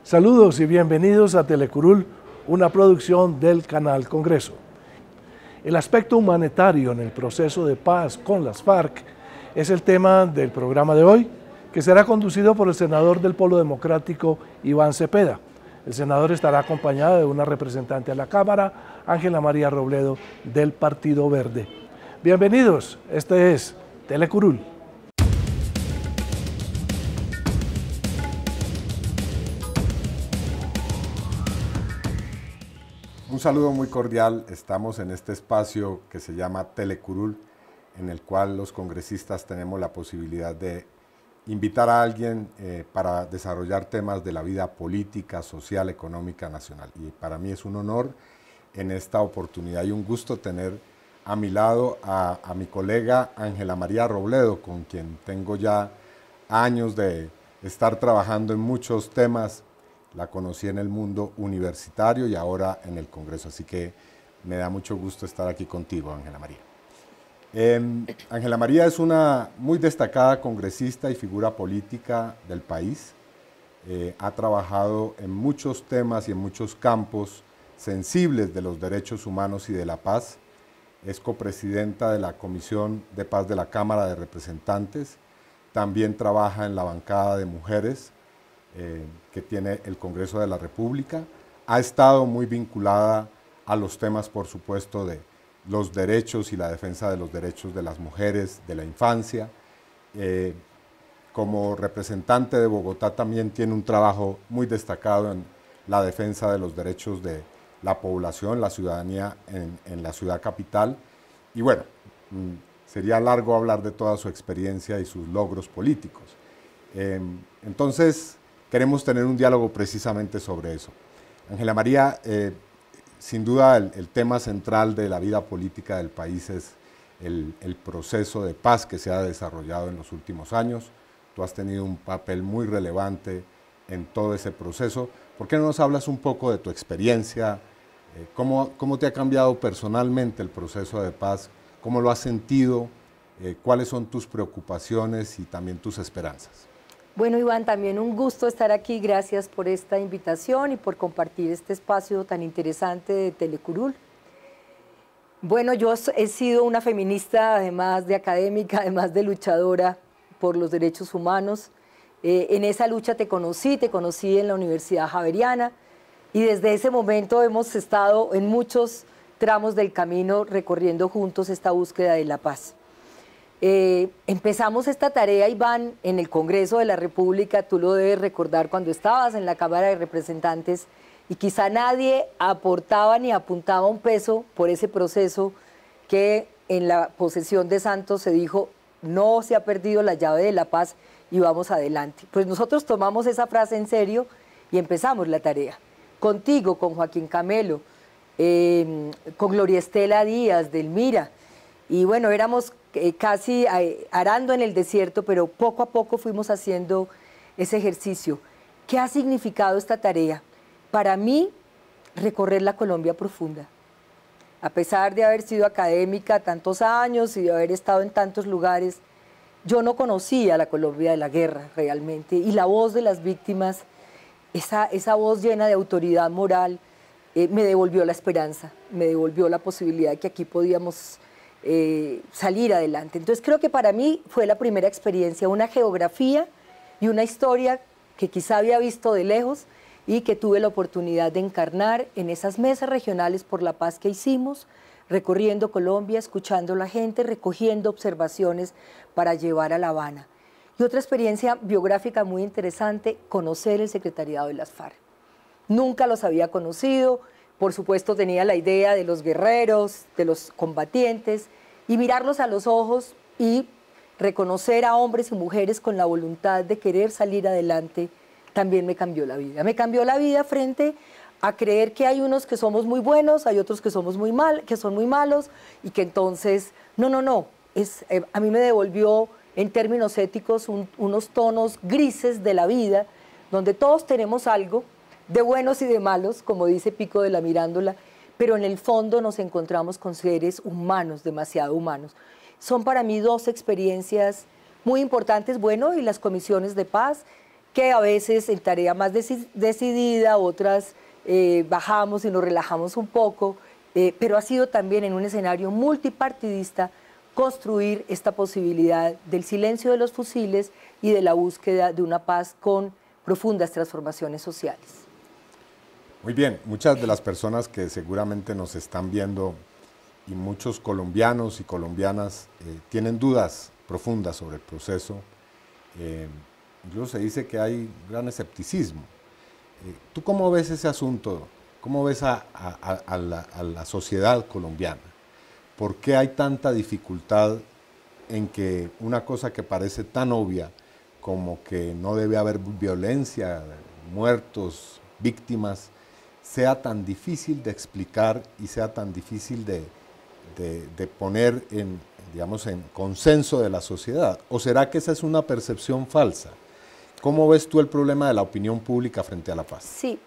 Saludos y bienvenidos a Telecurul, una producción del Canal Congreso. El aspecto humanitario en el proceso de paz con las FARC es el tema del programa de hoy, que será conducido por el senador del Polo Democrático, Iván Cepeda. El senador estará acompañado de una representante a la Cámara, Ángela María Robledo, del Partido Verde. Bienvenidos, este es Telecurul. Un saludo muy cordial. Estamos en este espacio que se llama Telecurul, en el cual los congresistas tenemos la posibilidad de invitar a alguien para desarrollar temas de la vida política, social, económica, nacional. Y para mí es un honor en esta oportunidad y un gusto tener a mi lado a mi colega Ángela María Robledo, con quien tengo ya años de estar trabajando en muchos temas. La conocí en el mundo universitario y ahora en el Congreso, así que me da mucho gusto estar aquí contigo, Ángela María. Ángela María es una muy destacada congresista y figura política del país. Ha trabajado en muchos temas y en muchos campos sensibles de los derechos humanos y de la paz. Es copresidenta de la Comisión de Paz de la Cámara de Representantes. También trabaja en la bancada de mujeres que tiene el Congreso de la República. Ha estado muy vinculada a los temas, por supuesto, de los derechos y la defensa de los derechos de las mujeres, de la infancia. Como representante de Bogotá también tiene un trabajo muy destacado en la defensa de los derechos de la población, la ciudadanía en la ciudad capital. Y bueno, sería largo hablar de toda su experiencia y sus logros políticos. Entonces, queremos tener un diálogo precisamente sobre eso. Ángela María, sin duda el tema central de la vida política del país es el proceso de paz que se ha desarrollado en los últimos años. Tú has tenido un papel muy relevante en todo ese proceso. ¿Por qué no nos hablas un poco de tu experiencia? ¿Cómo te ha cambiado personalmente el proceso de paz? ¿Cómo lo has sentido? ¿Cuáles son tus preocupaciones y también tus esperanzas? Bueno, Iván, también un gusto estar aquí. Gracias por esta invitación y por compartir este espacio tan interesante de Telecurul. Bueno, yo he sido una feminista, además de académica, además de luchadora por los derechos humanos. En esa lucha te conocí en la Universidad Javeriana y desde ese momento hemos estado en muchos tramos del camino recorriendo juntos esta búsqueda de la paz. Empezamos esta tarea, Iván, en el Congreso de la República. Tú lo debes recordar cuando estabas en la Cámara de Representantes y quizá nadie aportaba ni apuntaba un peso por ese proceso que en la posesión de Santos se dijo: no se ha perdido la llave de la paz y vamos adelante. Pues nosotros tomamos esa frase en serio y empezamos la tarea. Contigo, con Joaquín Camelo, con Gloria Estela Díaz, Delmira, y bueno, éramos casi arando en el desierto, pero poco a poco fuimos haciendo ese ejercicio. ¿Qué ha significado esta tarea? Para mí, recorrer la Colombia profunda. A pesar de haber sido académica tantos años y de haber estado en tantos lugares, yo no conocía la Colombia de la guerra realmente, y la voz de las víctimas, esa voz llena de autoridad moral, me devolvió la esperanza, me devolvió la posibilidad de que aquí podíamos salir adelante. Entonces creo que para mí fue la primera experiencia, una geografía y una historia que quizá había visto de lejos y que tuve la oportunidad de encarnar en esas mesas regionales por la paz que hicimos, recorriendo Colombia, escuchando a la gente, recogiendo observaciones para llevar a La Habana. Y otra experiencia biográfica muy interesante, conocer el secretariado de las FARC. Nunca los había conocido. Por supuesto tenía la idea de los guerreros, de los combatientes, y mirarlos a los ojos y reconocer a hombres y mujeres con la voluntad de querer salir adelante, también me cambió la vida. Me cambió la vida frente a creer que hay unos que somos muy buenos, hay otros que somos que son muy malos, y que entonces, no, a mí me devolvió en términos éticos unos tonos grises de la vida, donde todos tenemos algo, de buenos y de malos, como dice Pico de la Mirándola, pero en el fondo nos encontramos con seres humanos, demasiado humanos. Son para mí dos experiencias muy importantes, bueno, y las comisiones de paz, que a veces en tarea más decidida, otras bajamos y nos relajamos un poco, pero ha sido también en un escenario multipartidista construir esta posibilidad del silencio de los fusiles y de la búsqueda de una paz con profundas transformaciones sociales. Muy bien, muchas de las personas que seguramente nos están viendo y muchos colombianos y colombianas tienen dudas profundas sobre el proceso. Incluso se dice que hay gran escepticismo. ¿Tú cómo ves ese asunto? ¿Cómo ves a la sociedad colombiana? ¿Por qué hay tanta dificultad en que una cosa que parece tan obvia como que no debe haber violencia, muertos, víctimas, sea tan difícil de explicar y sea tan difícil de poner en, digamos, en consenso de la sociedad? ¿O será que esa es una percepción falsa? ¿Cómo ves tú el problema de la opinión pública frente a la paz? Sí,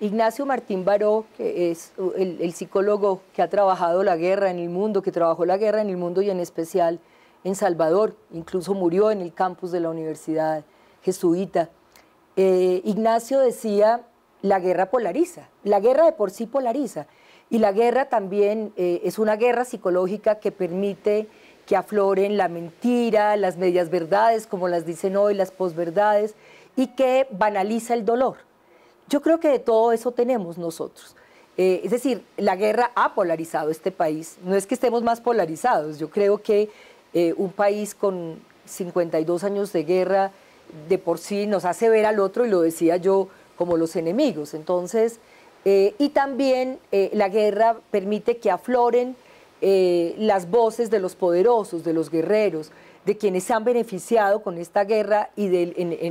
Ignacio Martín Baró, que es el psicólogo que ha trabajado la guerra en el mundo, que trabajó la guerra en el mundo y en especial en Salvador, incluso murió en el campus de la Universidad Jesuita. Ignacio decía, la guerra polariza, la guerra de por sí polariza, y la guerra también es una guerra psicológica que permite que afloren la mentira, las medias verdades, como las dicen hoy, las posverdades, y que banaliza el dolor. Yo creo que de todo eso tenemos nosotros. Es decir, la guerra ha polarizado este país. No es que estemos más polarizados. Yo creo que un país con 52 años de guerra de por sí nos hace ver al otro, y lo decía yo, como los enemigos. Entonces, y también la guerra permite que afloren las voces de los poderosos, de los guerreros, de quienes se han beneficiado con esta guerra, y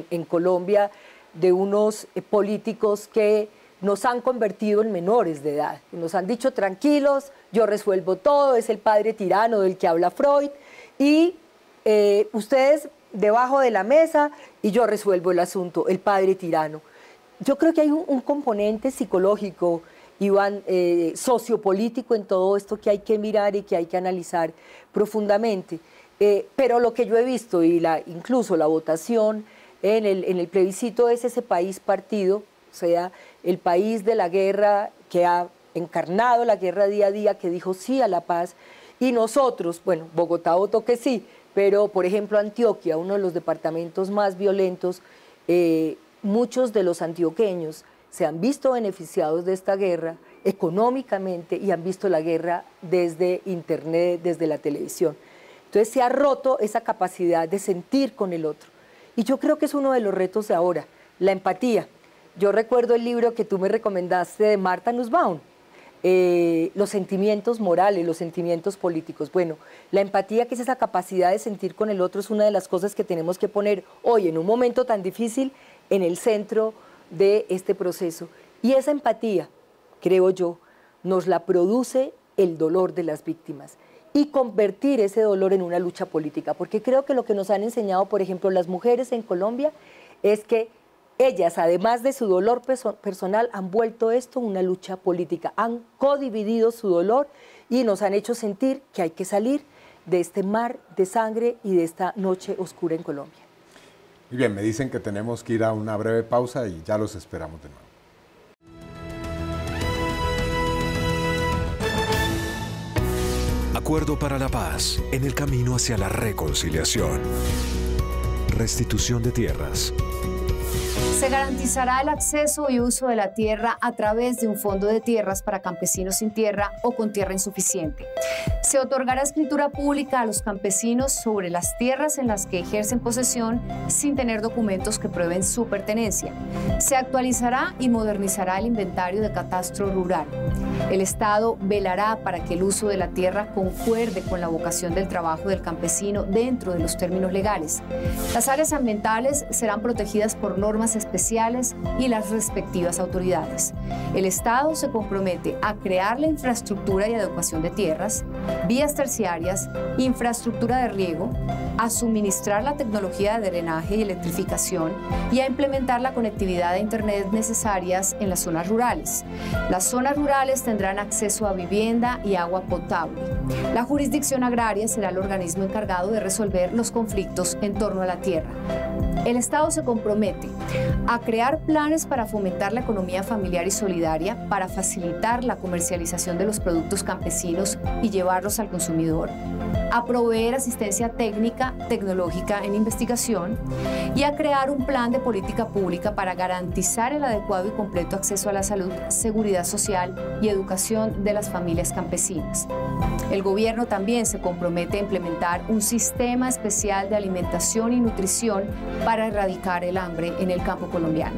en Colombia de unos políticos que nos han convertido en menores de edad. Nos han dicho, tranquilos, yo resuelvo todo, es el padre tirano del que habla Freud, y ustedes debajo de la mesa y yo resuelvo el asunto, el padre tirano. Yo creo que hay un componente psicológico, Iván, sociopolítico en todo esto que hay que mirar y que hay que analizar profundamente. Pero lo que yo he visto, y incluso la votación en el plebiscito, es ese país partido, o sea, el país de la guerra que ha encarnado la guerra día a día, que dijo sí a la paz, y nosotros, bueno, Bogotá votó que sí, pero por ejemplo Antioquia, uno de los departamentos más violentos, muchos de los antioqueños se han visto beneficiados de esta guerra económicamente y han visto la guerra desde internet, desde la televisión. Entonces se ha roto esa capacidad de sentir con el otro. Y yo creo que es uno de los retos de ahora, la empatía. Yo recuerdo el libro que tú me recomendaste de Martha Nussbaum, los sentimientos morales, los sentimientos políticos. Bueno, la empatía, que es esa capacidad de sentir con el otro, es una de las cosas que tenemos que poner hoy, en un momento tan difícil, en el centro de este proceso. Y esa empatía, creo yo, nos la produce el dolor de las víctimas, y convertir ese dolor en una lucha política, porque creo que lo que nos han enseñado, por ejemplo, las mujeres en Colombia, es que ellas, además de su dolor personal, han vuelto esto una lucha política, han codividido su dolor y nos han hecho sentir que hay que salir de este mar de sangre y de esta noche oscura en Colombia. Muy bien, me dicen que tenemos que ir a una breve pausa y ya los esperamos de nuevo. Acuerdo para la paz en el camino hacia la reconciliación. Restitución de tierras. Se garantizará el acceso y uso de la tierra a través de un fondo de tierras para campesinos sin tierra o con tierra insuficiente. Se otorgará escritura pública a los campesinos sobre las tierras en las que ejercen posesión sin tener documentos que prueben su pertenencia. Se actualizará y modernizará el inventario de catastro rural. El Estado velará para que el uso de la tierra concuerde con la vocación del trabajo del campesino dentro de los términos legales. Las áreas ambientales serán protegidas por normas especiales y las respectivas autoridades. El Estado se compromete a crear la infraestructura y adecuación de tierras, vías terciarias, infraestructura de riego, a suministrar la tecnología de drenaje y electrificación y a implementar la conectividad de Internet necesarias en las zonas rurales. Las zonas rurales tendrán acceso a vivienda y agua potable. La jurisdicción agraria será el organismo encargado de resolver los conflictos en torno a la tierra. El Estado se compromete a crear planes para fomentar la economía familiar y solidaria, para facilitar la comercialización de los productos campesinos y llevarlos al consumidor, a proveer asistencia técnica, tecnológica en investigación y a crear un plan de política pública para garantizar el adecuado y completo acceso a la salud, seguridad social y educación de las familias campesinas. El gobierno también se compromete a implementar un sistema especial de alimentación y nutrición para erradicar el hambre en el campo colombiano.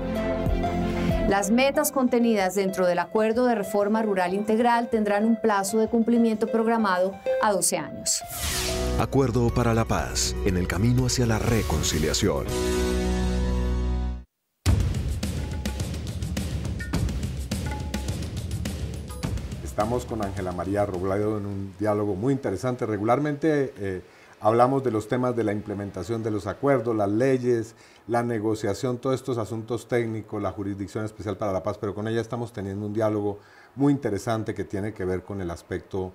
Las metas contenidas dentro del Acuerdo de Reforma Rural Integral tendrán un plazo de cumplimiento programado a 12 años. Acuerdo para la paz, en el camino hacia la reconciliación. Estamos con Ángela María Robledo en un diálogo muy interesante. Regularmente hablamos de los temas de la implementación de los acuerdos, las leyes, la negociación, todos estos asuntos técnicos, la Jurisdicción Especial para la Paz, pero con ella estamos teniendo un diálogo muy interesante que tiene que ver con el aspecto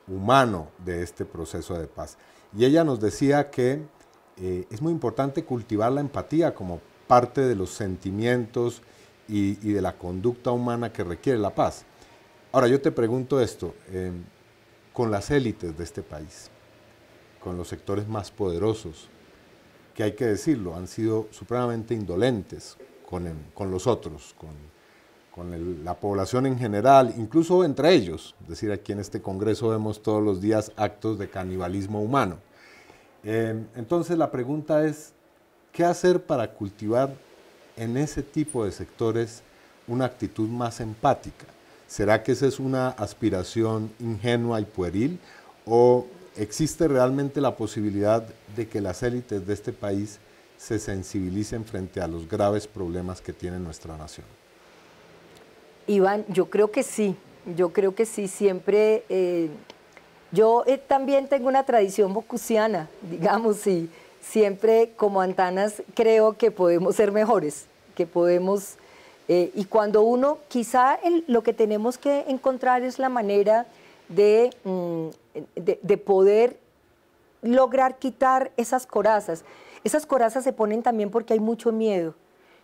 humano de este proceso de paz. Y ella nos decía que es muy importante cultivar la empatía como parte de los sentimientos y de la conducta humana que requiere la paz. Ahora, yo te pregunto esto, con las élites de este país, con los sectores más poderosos, que hay que decirlo, han sido supremamente indolentes con los otros, con la población en general, incluso entre ellos. Es decir, aquí en este Congreso vemos todos los días actos de canibalismo humano. Entonces la pregunta es, ¿qué hacer para cultivar en ese tipo de sectores una actitud más empática? ¿Será que esa es una aspiración ingenua y pueril? ¿O existe realmente la posibilidad de que las élites de este país se sensibilicen frente a los graves problemas que tiene nuestra nación? Iván, yo creo que sí, siempre. Yo también tengo una tradición bocusiana, digamos, y siempre como Antanas creo que podemos ser mejores, que podemos. Y cuando uno, quizá lo que tenemos que encontrar es la manera de poder lograr quitar esas corazas. Esas corazas se ponen también porque hay mucho miedo.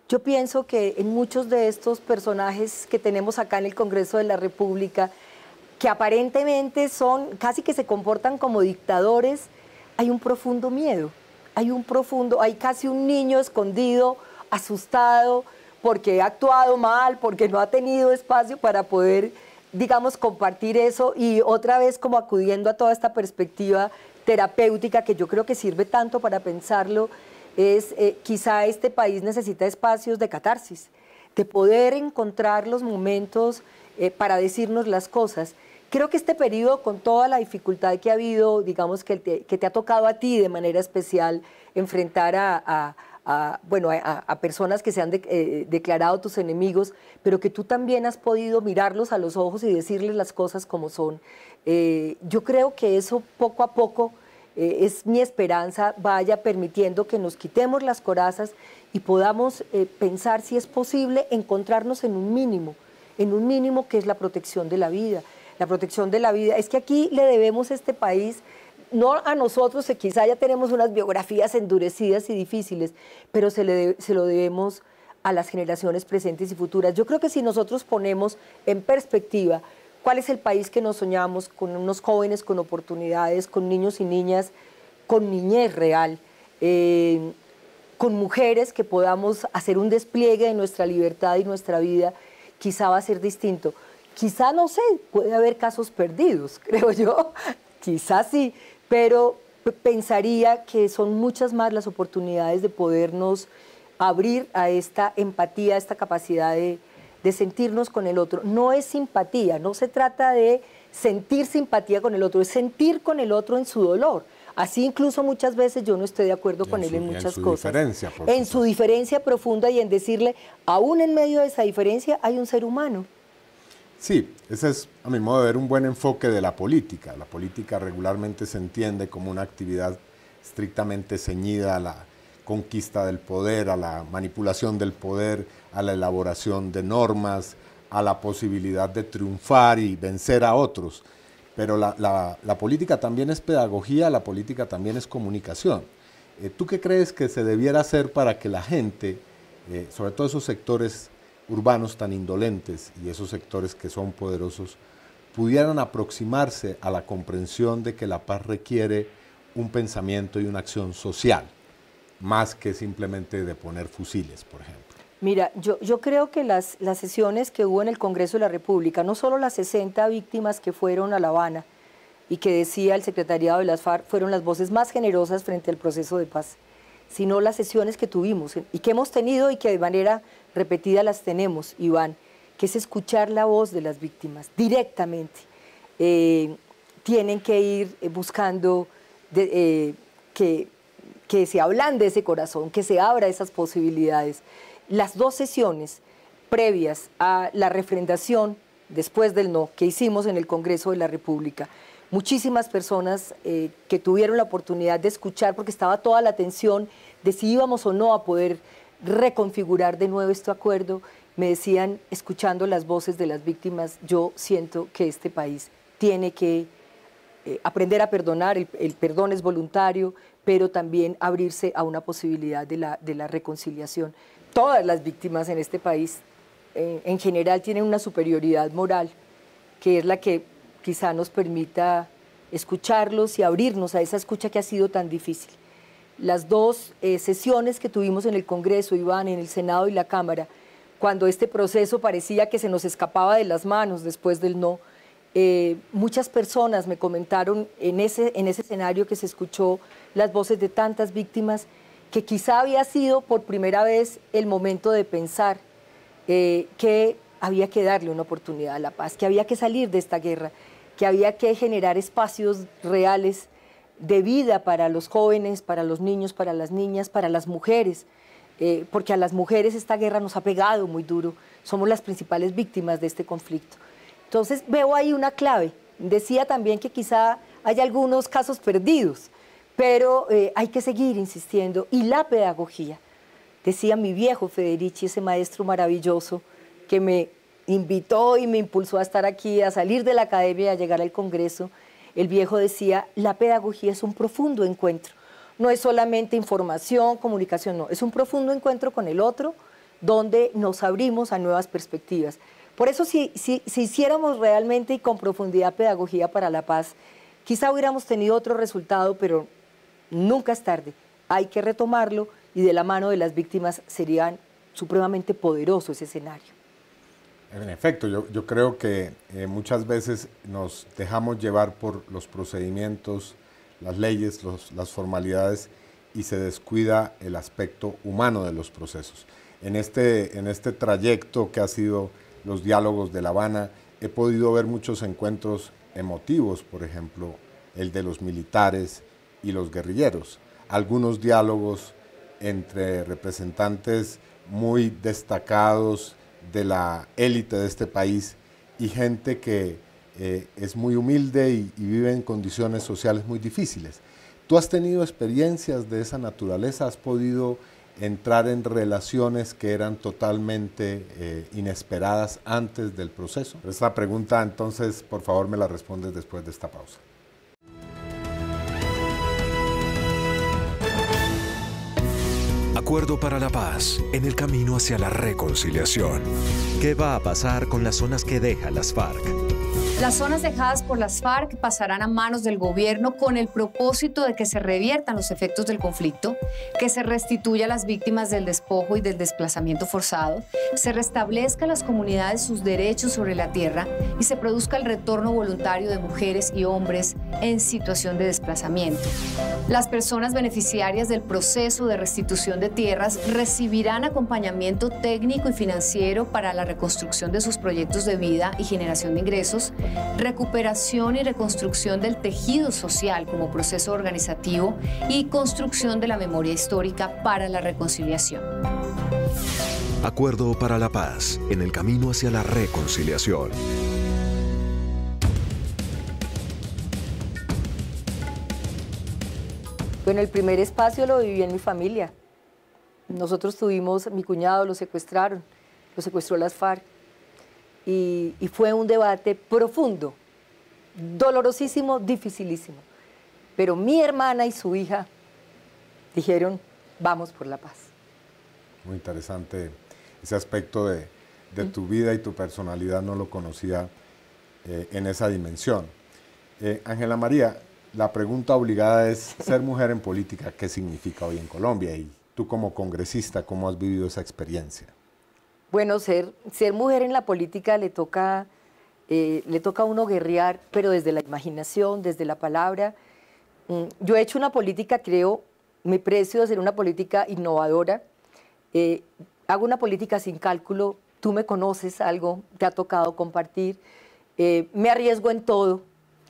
Yo pienso que en muchos de estos personajes que tenemos acá en el Congreso de la República, que aparentemente casi que se comportan como dictadores, hay un profundo miedo, hay casi un niño escondido, asustado, porque ha actuado mal, porque no ha tenido espacio para poder, digamos, compartir eso, y otra vez como acudiendo a toda esta perspectiva terapéutica que yo creo que sirve tanto para pensarlo, quizá este país necesita espacios de catarsis, de poder encontrar los momentos para decirnos las cosas. Creo que este periodo, con toda la dificultad que ha habido, digamos, que te ha tocado a ti de manera especial enfrentar a personas que se han declarado tus enemigos, pero que tú también has podido mirarlos a los ojos y decirles las cosas como son. Yo creo que eso poco a poco, es mi esperanza, vaya permitiendo que nos quitemos las corazas y podamos pensar si es posible encontrarnos en un mínimo que es la protección de la vida. La protección de la vida, es que aquí le debemos este país, no a nosotros, quizá ya tenemos unas biografías endurecidas y difíciles, pero se lo debemos a las generaciones presentes y futuras. Yo creo que si nosotros ponemos en perspectiva cuál es el país que nos soñamos, con unos jóvenes con oportunidades, con niños y niñas, con niñez real, con mujeres que podamos hacer un despliegue de nuestra libertad y nuestra vida, quizá va a ser distinto. Quizá, no sé, puede haber casos perdidos, creo yo, quizá sí, pero pensaría que son muchas más las oportunidades de podernos abrir a esta empatía, a esta capacidad de sentirnos con el otro. No es simpatía, no se trata de sentir simpatía con el otro, es sentir con el otro en su dolor. Así incluso muchas veces yo no estoy de acuerdo con él en muchas cosas. En su diferencia profunda y en decirle, aún en medio de esa diferencia hay un ser humano. Sí, ese es, a mi modo de ver, un buen enfoque de la política. La política regularmente se entiende como una actividad estrictamente ceñida a la conquista del poder, a la manipulación del poder, a la elaboración de normas, a la posibilidad de triunfar y vencer a otros. Pero la política también es pedagogía, la política también es comunicación. ¿Tú qué crees que se debiera hacer para que la gente, sobre todo esos sectores urbanos tan indolentes y esos sectores que son poderosos, pudieran aproximarse a la comprensión de que la paz requiere un pensamiento y una acción social, más que simplemente de poner fusiles, por ejemplo? Mira, yo creo que las sesiones que hubo en el Congreso de la República, no solo las 60 víctimas que fueron a La Habana y que decía el secretariado de las FARC, fueron las voces más generosas frente al proceso de paz, sino las sesiones que tuvimos y que hemos tenido y que de manera repetida las tenemos, Iván, que es escuchar la voz de las víctimas directamente. Tienen que ir buscando que se ablande ese corazón, que se abra esas posibilidades. Las dos sesiones previas a la refrendación, después del no, que hicimos en el Congreso de la República, muchísimas personas que tuvieron la oportunidad de escuchar, porque estaba toda la tensión de si íbamos o no a poder reconfigurar de nuevo este acuerdo, me decían, escuchando las voces de las víctimas, yo siento que este país tiene que aprender a perdonar, el perdón es voluntario, pero también abrirse a una posibilidad de la reconciliación. Todas las víctimas en este país, en general, tienen una superioridad moral, que es la que quizá nos permita escucharlos y abrirnos a esa escucha que ha sido tan difícil. Las dos sesiones que tuvimos en el Congreso, Iván, en el Senado y la Cámara, cuando este proceso parecía que se nos escapaba de las manos después del no, muchas personas me comentaron en ese escenario que se escuchó las voces de tantas víctimas, que quizá había sido por primera vez el momento de pensar que había que darle una oportunidad a la paz, que había que salir de esta guerra, que había que generar espacios reales de vida para los jóvenes, para los niños, para las niñas, para las mujeres, porque a las mujeres esta guerra nos ha pegado muy duro, somos las principales víctimas de este conflicto. Entonces veo ahí una clave. Decía también que quizá hay algunos casos perdidos, pero hay que seguir insistiendo. Y la pedagogía, decía mi viejo Federici, ese maestro maravilloso que me invitó y me impulsó a estar aquí, a salir de la academia y a llegar al Congreso. El viejo decía, la pedagogía es un profundo encuentro. No es solamente información, comunicación, no. Es un profundo encuentro con el otro, donde nos abrimos a nuevas perspectivas. Por eso, si hiciéramos realmente y con profundidad pedagogía para la paz, quizá hubiéramos tenido otro resultado, pero nunca es tarde. Hay que retomarlo y de la mano de las víctimas sería supremamente poderoso ese escenario. En efecto, yo creo que muchas veces nos dejamos llevar por los procedimientos, las leyes, las formalidades y se descuida el aspecto humano de los procesos. En este trayecto que ha sido los diálogos de La Habana, he podido ver muchos encuentros emotivos, por ejemplo, el de los militares y los guerrilleros. Algunos diálogos entre representantes muy destacados de la élite de este país y gente que es muy humilde y vive en condiciones sociales muy difíciles. ¿Tú has tenido experiencias de esa naturaleza? ¿Has podido entrar en relaciones que eran totalmente inesperadas antes del proceso? Esta pregunta, entonces, por favor, me la respondes después de esta pausa. Acuerdo para la paz, en el camino hacia la reconciliación. ¿Qué va a pasar con las zonas que dejan las FARC? Las zonas dejadas por las FARC pasarán a manos del gobierno con el propósito de que se reviertan los efectos del conflicto, que se restituya a las víctimas del despojo y del desplazamiento forzado, se restablezca a las comunidades sus derechos sobre la tierra y se produzca el retorno voluntario de mujeres y hombres en situación de desplazamiento. Las personas beneficiarias del proceso de restitución de tierras recibirán acompañamiento técnico y financiero para la reconstrucción de sus proyectos de vida y generación de ingresos, recuperación y reconstrucción del tejido social como proceso organizativo y construcción de la memoria histórica para la reconciliación. Acuerdo para la paz, en el camino hacia la reconciliación. Bueno, el primer espacio lo viví en mi familia. Nosotros tuvimos, mi cuñado lo secuestraron, lo secuestró las FARC. Y fue un debate profundo, dolorosísimo, dificilísimo. Pero mi hermana y su hija dijeron, vamos por la paz. Muy interesante ese aspecto de tu vida y tu personalidad, no lo conocía en esa dimensión. Ángela María, la pregunta obligada es, ser mujer en política, ¿qué significa hoy en Colombia? Y tú como congresista, ¿cómo has vivido esa experiencia? Bueno, ser mujer en la política le toca a uno guerrear, pero desde la imaginación, desde la palabra. Yo he hecho una política, creo, me precio de hacer una política innovadora. Hago una política sin cálculo, tú me conoces algo, te ha tocado compartir. Me arriesgo en todo,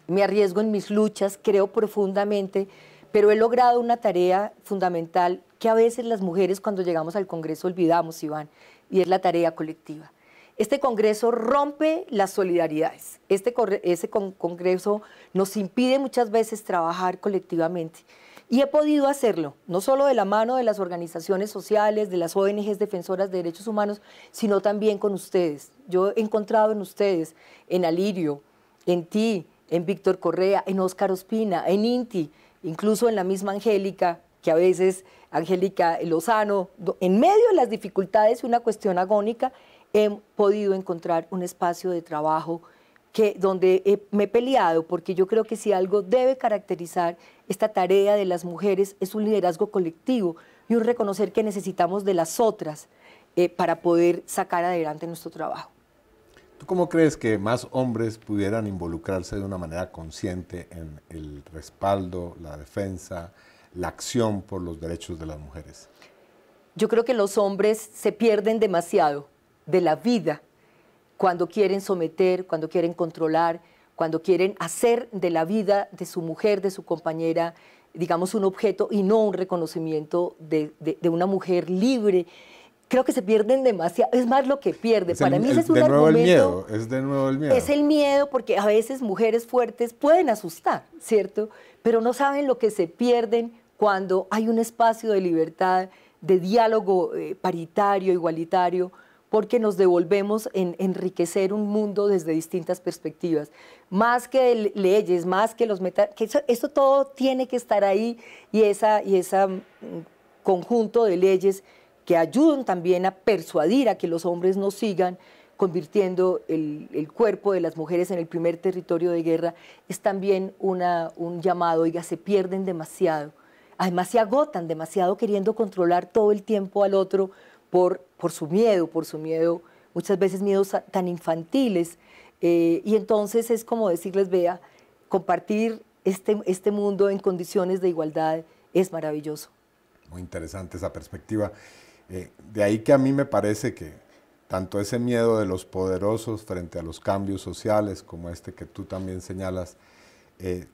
me arriesgo en mis luchas, creo profundamente, pero he logrado una tarea fundamental que a veces las mujeres cuando llegamos al Congreso olvidamos, Iván, y es la tarea colectiva. Este Congreso rompe las solidaridades, ese Congreso nos impide muchas veces trabajar colectivamente. Y he podido hacerlo, no solo de la mano de las organizaciones sociales, de las ONGs defensoras de derechos humanos, sino también con ustedes. Yo he encontrado en ustedes, en Alirio, en ti, en Víctor Correa, en Óscar Ospina, en Inti, incluso en la misma Angélica, que a veces, Angélica Lozano, en medio de las dificultades y una cuestión agónica, he podido encontrar un espacio de trabajo donde me he peleado, porque yo creo que si algo debe caracterizar esta tarea de las mujeres es un liderazgo colectivo y un reconocer que necesitamos de las otras para poder sacar adelante nuestro trabajo. ¿Tú cómo crees que más hombres pudieran involucrarse de una manera consciente en el respaldo, la defensa, la acción por los derechos de las mujeres? Yo creo que los hombres se pierden demasiado de la vida cuando quieren someter, cuando quieren controlar, cuando quieren hacer de la vida de su mujer, de su compañera, digamos, un objeto y no un reconocimiento de una mujer libre. Creo que se pierden demasiado, es más lo que pierde. Para mí ese es un argumento. Es de nuevo el miedo. Es el miedo porque a veces mujeres fuertes pueden asustar, ¿cierto? Pero no saben lo que se pierden cuando hay un espacio de libertad, de diálogo paritario, igualitario, porque nos devolvemos en enriquecer un mundo desde distintas perspectivas. Más que leyes, más que los que eso todo tiene que estar ahí y ese conjunto de leyes que ayudan también a persuadir a que los hombres no sigan convirtiendo el cuerpo de las mujeres en el primer territorio de guerra, es también un llamado, oiga, se pierden demasiado. Además se agotan demasiado queriendo controlar todo el tiempo al otro por su miedo, muchas veces miedos tan infantiles. Y entonces es como decirles, vea, compartir este mundo en condiciones de igualdad es maravilloso. Muy interesante esa perspectiva. De ahí que a mí me parece que tanto ese miedo de los poderosos frente a los cambios sociales, como este que tú también señalas,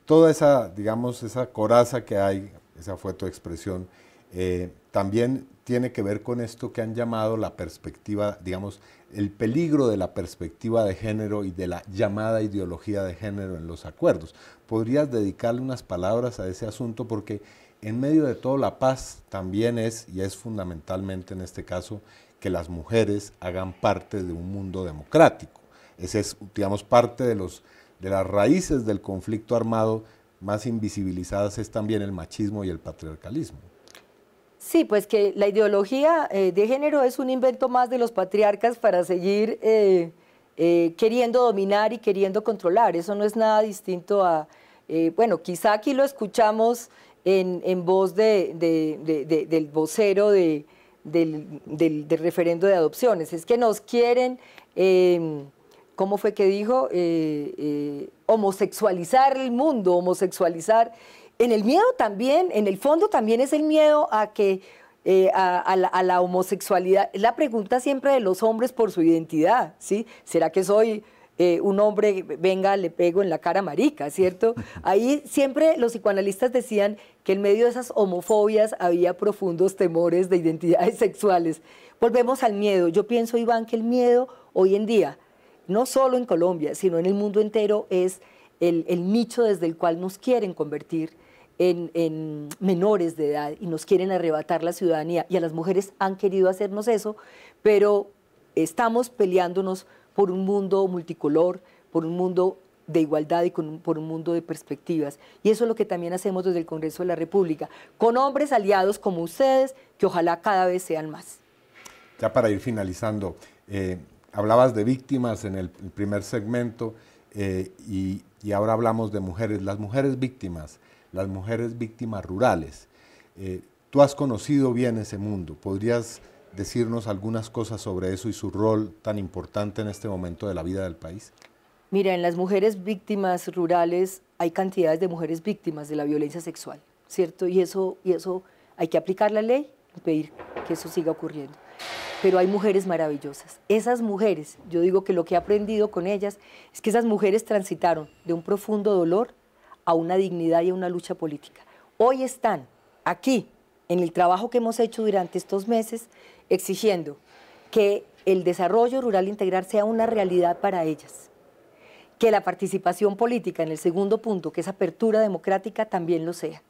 toda esa, digamos, esa coraza que hay, esa fue tu expresión, también tiene que ver con esto que han llamado la perspectiva, digamos, el peligro de la perspectiva de género y de la llamada ideología de género en los acuerdos. ¿Podrías dedicarle unas palabras a ese asunto? Porque en medio de todo la paz también es, y es fundamentalmente en este caso, que las mujeres hagan parte de un mundo democrático. Ese es, digamos, parte de las raíces del conflicto armado más invisibilizadas es también el machismo y el patriarcalismo. Sí, pues que la ideología de género es un invento más de los patriarcas para seguir queriendo dominar y queriendo controlar. Eso no es nada distinto a, bueno, quizá aquí lo escuchamos en voz del vocero del referendo de adopciones. Es que nos quieren, ¿cómo fue que dijo? Homosexualizar el mundo, homosexualizar. En el miedo también, en el fondo también es el miedo a que a la homosexualidad. Es la pregunta siempre de los hombres por su identidad, ¿sí? ¿Será que soy un hombre, venga, le pego en la cara marica, ¿cierto? Ahí siempre los psicoanalistas decían que en medio de esas homofobias había profundos temores de identidades sexuales. Volvemos al miedo. Yo pienso, Iván, que el miedo hoy en día, no solo en Colombia, sino en el mundo entero, es el nicho desde el cual nos quieren convertir en menores de edad y nos quieren arrebatar la ciudadanía. Y a las mujeres han querido hacernos eso, pero estamos peleándonos por un mundo multicolor, por un mundo de igualdad y por un mundo de perspectivas. Y eso es lo que también hacemos desde el Congreso de la República, con hombres aliados como ustedes, que ojalá cada vez sean más. Ya para ir finalizando, hablabas de víctimas en el primer segmento y ahora hablamos de mujeres. Las mujeres víctimas rurales. Tú has conocido bien ese mundo. ¿Podrías decirnos algunas cosas sobre eso y su rol tan importante en este momento de la vida del país? Mira, en las mujeres víctimas rurales hay cantidades de mujeres víctimas de la violencia sexual, ¿cierto? Y eso hay que aplicar la ley y pedir que eso siga ocurriendo. Pero hay mujeres maravillosas. Esas mujeres, yo digo que lo que he aprendido con ellas es que esas mujeres transitaron de un profundo dolor a una dignidad y a una lucha política. Hoy están aquí, en el trabajo que hemos hecho durante estos meses, exigiendo que el desarrollo rural integral sea una realidad para ellas, que la participación política en el segundo punto, que es apertura democrática, también lo sea,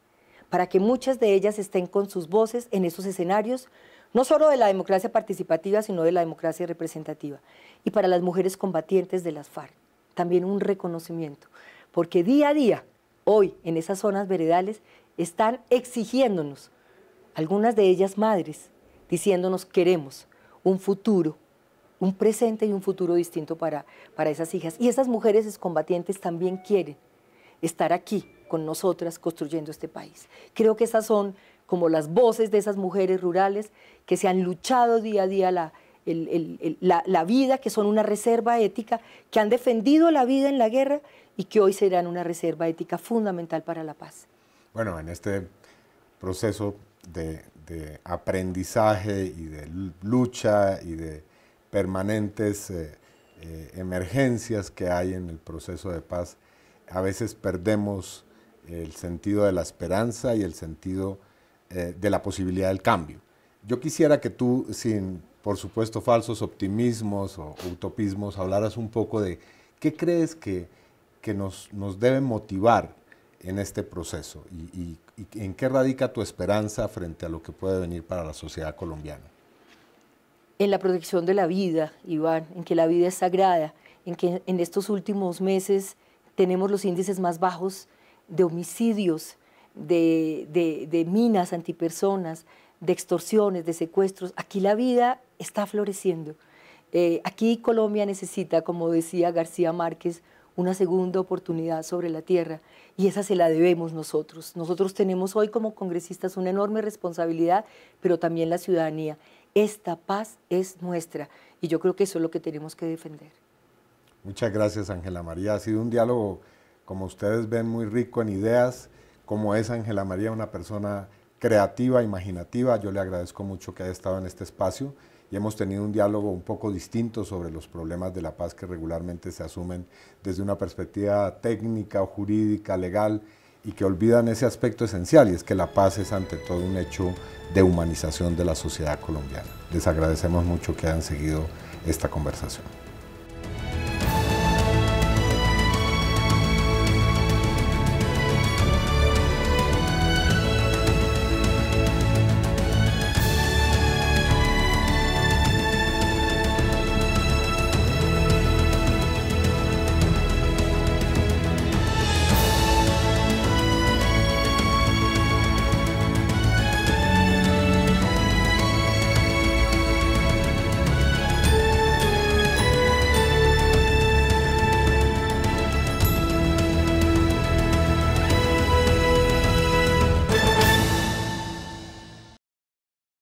para que muchas de ellas estén con sus voces en esos escenarios, no solo de la democracia participativa, sino de la democracia representativa. Y para las mujeres combatientes de las FARC, también un reconocimiento, porque día a día, hoy, en esas zonas veredales, están exigiéndonos, algunas de ellas madres, diciéndonos queremos un futuro, un presente y un futuro distinto para esas hijas. Y esas mujeres excombatientes también quieren estar aquí con nosotras construyendo este país. Creo que esas son como las voces de esas mujeres rurales que se han luchado día a día la vida, que son una reserva ética, que han defendido la vida en la guerra y que hoy serán una reserva ética fundamental para la paz. Bueno, en este proceso de aprendizaje y de lucha y de permanentes emergencias que hay en el proceso de paz, a veces perdemos el sentido de la esperanza y el sentido de la posibilidad del cambio. Yo quisiera que tú, sin, por supuesto, falsos optimismos o utopismos, hablaras un poco de qué crees que nos debe motivar en este proceso y en qué radica tu esperanza frente a lo que puede venir para la sociedad colombiana. En la protección de la vida, Iván, en que la vida es sagrada, en que en estos últimos meses tenemos los índices más bajos de homicidios, de minas antipersonas, de extorsiones, de secuestros. Aquí la vida está floreciendo. Aquí Colombia necesita, como decía García Márquez, una segunda oportunidad sobre la tierra, y esa se la debemos nosotros. Nosotros tenemos hoy como congresistas una enorme responsabilidad, pero también la ciudadanía. Esta paz es nuestra, y yo creo que eso es lo que tenemos que defender. Muchas gracias, Ángela María. Ha sido un diálogo, como ustedes ven, muy rico en ideas. Como es Ángela María, una persona creativa, imaginativa, yo le agradezco mucho que haya estado en este espacio y hemos tenido un diálogo un poco distinto sobre los problemas de la paz que regularmente se asumen desde una perspectiva técnica o jurídica, legal, y que olvidan ese aspecto esencial, y es que la paz es ante todo un hecho de humanización de la sociedad colombiana. Les agradecemos mucho que hayan seguido esta conversación.